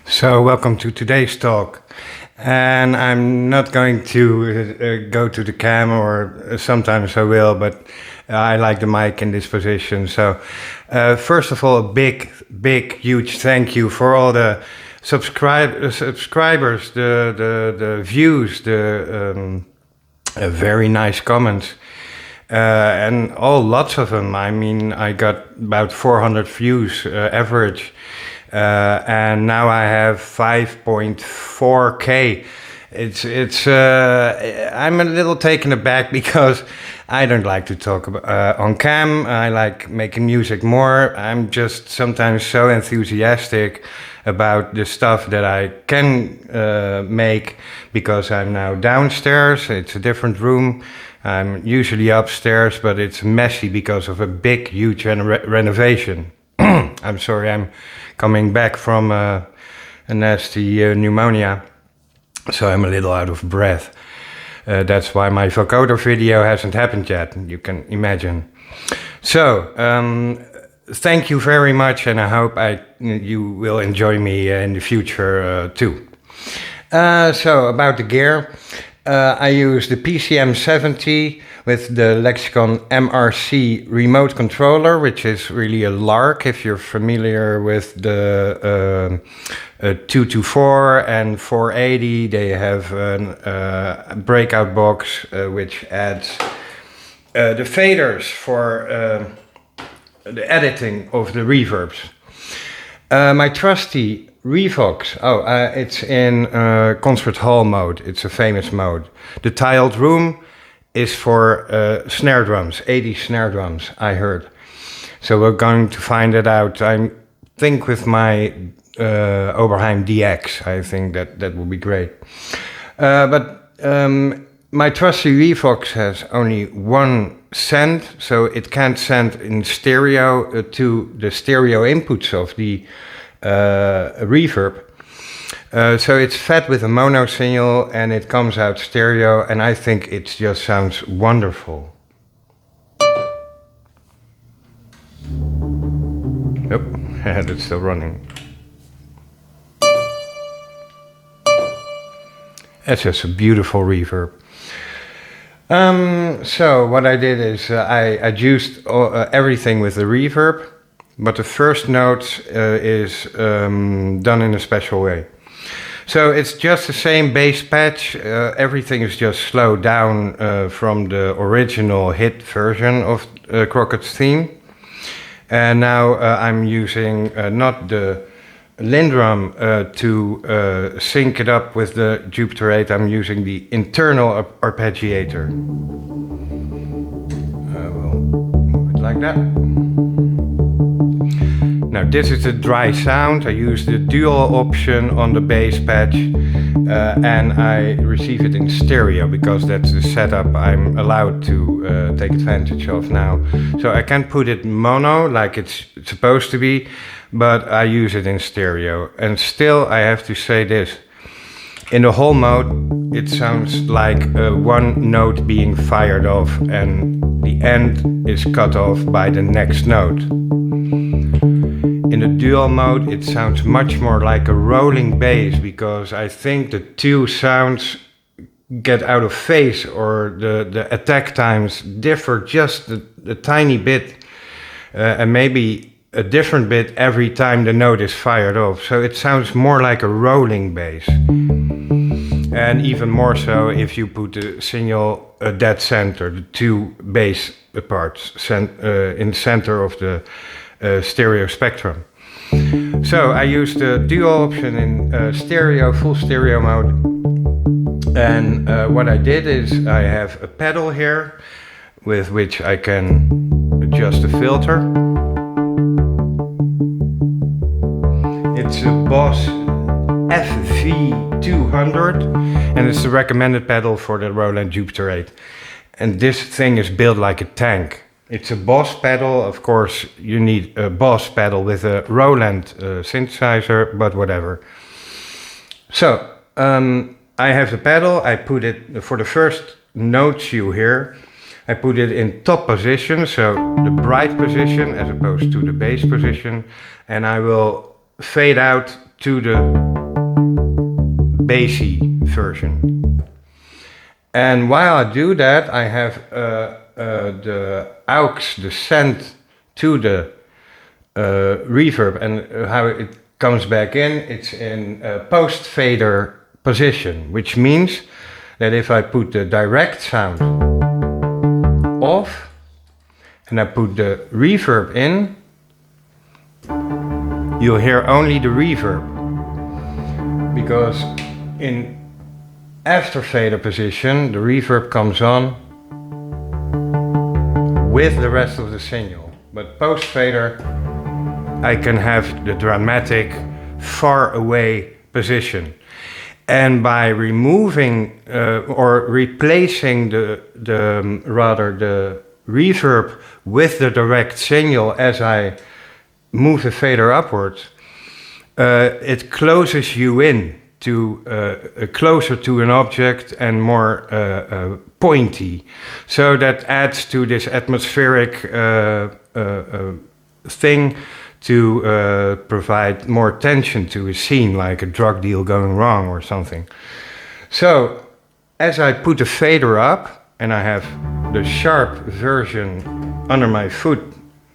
So welcome to today's talk, and I'm not going to go to the cam, or sometimes I will, but I like the mic in this position. So first of all, a big, huge thank you for all the subscribers, the views, the very nice comments, and lots of them. I mean, I got about 400 views average. And now I have 5.4K. I'm a little taken aback because I don't like to talk on cam. I like making music more. I'm just sometimes so enthusiastic about the stuff that I can make because I'm now downstairs. It's a different room. I'm usually upstairs, but it's messy because of a big, huge renovation. I'm sorry, I'm coming back from a nasty pneumonia, so I'm a little out of breath. That's why my vocoder video hasn't happened yet, you can imagine. So, thank you very much, and I hope you will enjoy me in the future too. So, about the gear, I use the PCM 70 with the Lexicon MRC remote controller, which is really a lark if you're familiar with the 224 and 480. They have a breakout box which adds the faders for the editing of the reverbs. My trusty Revox, it's in concert hall mode. It's a famous mode. The tiled room is for snare drums, 80 snare drums, I heard. So we're going to find it out. I think with my Oberheim DX, I think that will be great. But my trusty Revox has only one send, so it can't send in stereo to the stereo inputs of the reverb. So it's fed with a mono signal and it comes out stereo, and I think it just sounds wonderful. Oh, that's still running. It's just a beautiful reverb. So what I did is I adjusted everything with the reverb, but the first note is done in a special way. So it's just the same bass patch, everything is just slowed down from the original hit version of Crockett's theme. And now I'm using not the Lindrum to sync it up with the Jupiter 8, I'm using the internal arpeggiator. We'll move it like that. Now this is the dry sound. I use the dual option on the bass patch and I receive it in stereo because that's the setup I'm allowed to take advantage of now. So I can put it mono like it's supposed to be, but I use it in stereo. And still I have to say this, in the whole mode it sounds like one note being fired off and the end is cut off by the next note. In the dual mode it sounds much more like a rolling bass because I think the two sounds get out of phase, or the attack times differ just a tiny bit and maybe a different bit every time the note is fired off. So it sounds more like a rolling bass. and even more so if you put the signal dead center, the two bass parts in the center of the stereo spectrum. So I use the dual option in stereo, full stereo mode. And what I did is I have a pedal here with which I can adjust the filter. It's a Boss FV200 and it's the recommended pedal for the Roland Jupiter 8. And this thing is built like a tank. It's a Boss pedal, of course you need a Boss pedal with a Roland synthesizer, but whatever. So I have the pedal, I put it, for the first notes you hear, I put it in top position, so the bright position as opposed to the bass position, and I will fade out to the bassy version. And while I do that, I have the aux, the send to the reverb, and how it comes back in, it's in post fader position, which means that if I put the direct sound off and I put the reverb in, you'll hear only the reverb, because in after fader position the reverb comes on with the rest of the signal, but post fader I can have the dramatic far away position. And by removing or replacing the reverb with the direct signal as I move the fader upwards, it closes you in to closer to an object and more pointy. So that adds to this atmospheric thing to provide more tension to a scene, like a drug deal going wrong or something. So as I put the fader up and I have the sharp version under my foot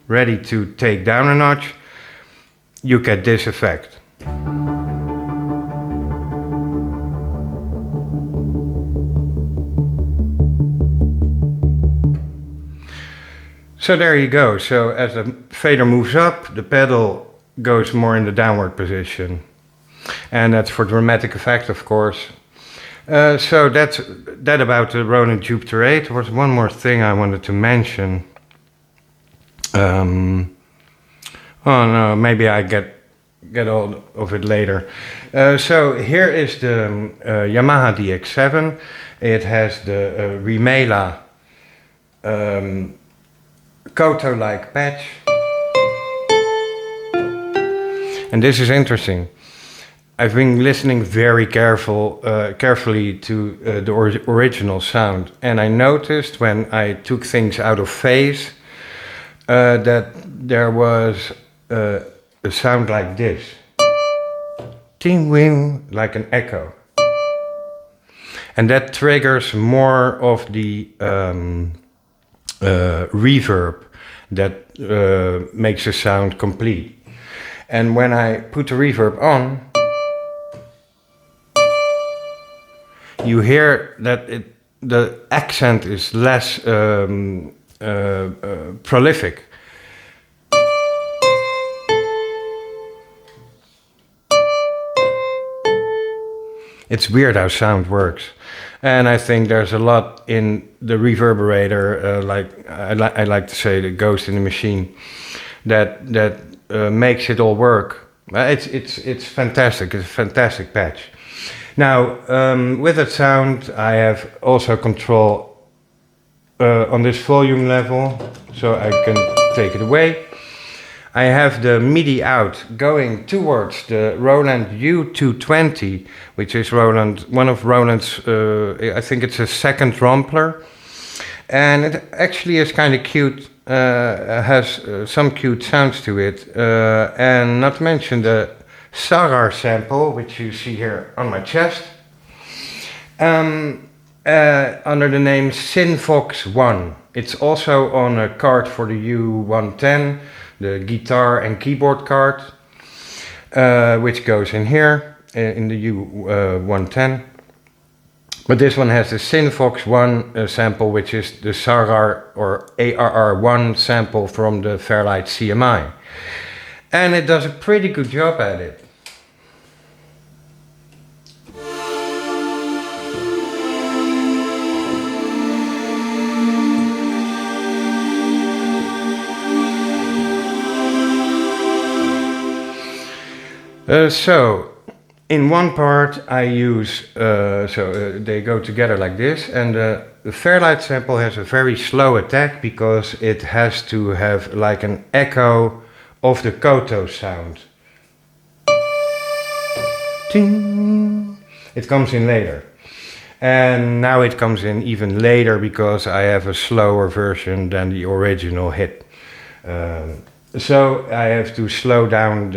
ready to take down a notch, you get this effect. So there you go. So as the fader moves up, the pedal goes more in the downward position. And that's for dramatic effect, of course. So that's that about the Roland Jupiter 8. There was one more thing I wanted to mention. Oh no, maybe I get all of it later. So here is the Yamaha DX7. It has the Remela Koto-like patch, and this is interesting. I've been listening very carefully to the original sound, and I noticed when I took things out of phase that there was a sound like this, ting wing, like an echo, and that triggers more of the reverb that makes the sound complete. And when I put the reverb on, you hear that the accent is less prolific. It's weird how sound works. And I think there's a lot in the reverberator, I like to say, the ghost in the machine, that makes it all work. It's fantastic. It's a fantastic patch. Now, with that sound, I have also control on this volume level, so I can take it away. I have the MIDI out going towards the Roland U220, which is one of Roland's, I think it's a second Rompler. And it actually is kind of cute, has some cute sounds to it. And not to mention the Sararr sample, which you see here on my chest, under the name Synvox 1. It's also on a card for the U110, the guitar and keyboard card, which goes in here, in the U110. But this one has the Synvox 1 sample, which is the Sararr or ARR1 sample from the Fairlight CMI. And it does a pretty good job at it. So in one part I use, they go together like this, and the Fairlight sample has a very slow attack because it has to have like an echo of the koto sound. Ting. It comes in later. And now it comes in even later because I have a slower version than the original hit. So I have to slow down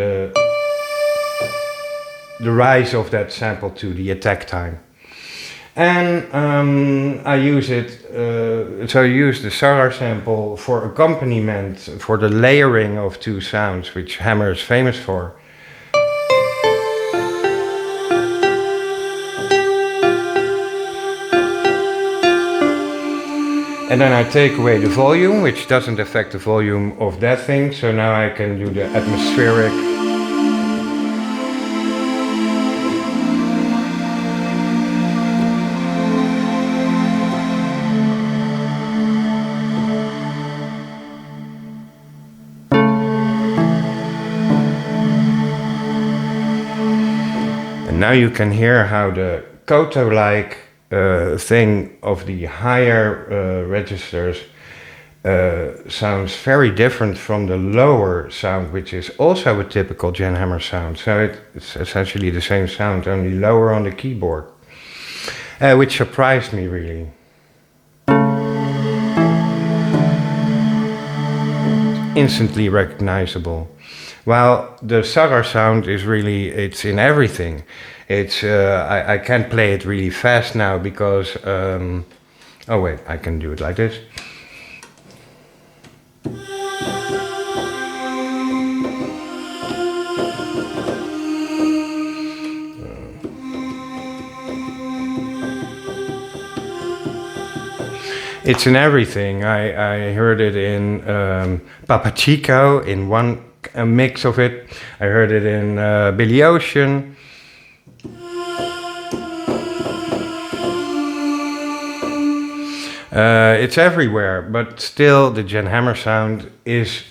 the rise of that sample to the attack time. And I use it, so I use the Sararr sample for accompaniment, for the layering of two sounds, which Hammer is famous for. And then I take away the volume, which doesn't affect the volume of that thing, so now I can do the atmospheric. Now you can hear how the koto-like thing of the higher registers sounds very different from the lower sound, which is also a typical Jan Hammer sound. So it's essentially the same sound, only lower on the keyboard, which surprised me really. Instantly recognizable. While the Sararr sound is really, it's in everything. It's, I can't play it really fast now because, oh wait, I can do it like this. It's in everything. I heard it in Papa Chico, in one mix of it. I heard it in Billy Ocean. It's everywhere, but still the Jan Hammer sound is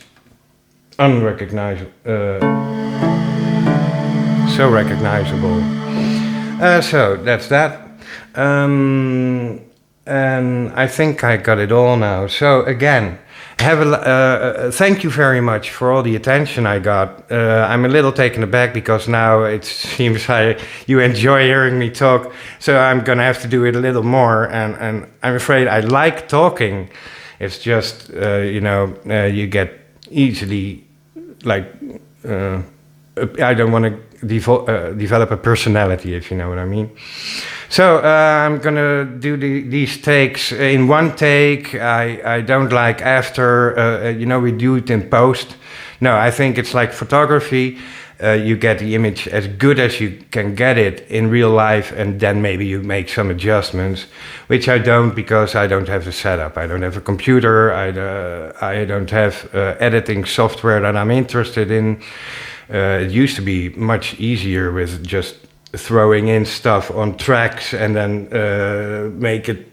unrecognizable. So recognizable. So that's that. And I think I got it all now. So again, thank you very much for all the attention I got. I'm a little taken aback because now it seems you enjoy hearing me talk. So I'm gonna have to do it a little more. And I'm afraid I like talking. It's just, you get easily like, I don't want to develop a personality, if you know what I mean. So I'm gonna do these takes in one take. I don't like after, we do it in post. No, I think it's like photography. You get the image as good as you can get it in real life, and then maybe you make some adjustments, which I don't because I don't have a setup. I don't have a computer. I don't have editing software that I'm interested in. It used to be much easier with just throwing in stuff on tracks and then make it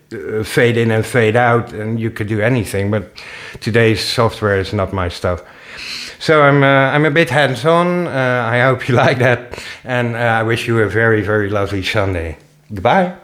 fade in and fade out, and you could do anything. But today's software is not my stuff. So I'm a bit hands-on. I hope you like that, and I wish you a very, very lovely Sunday. Goodbye.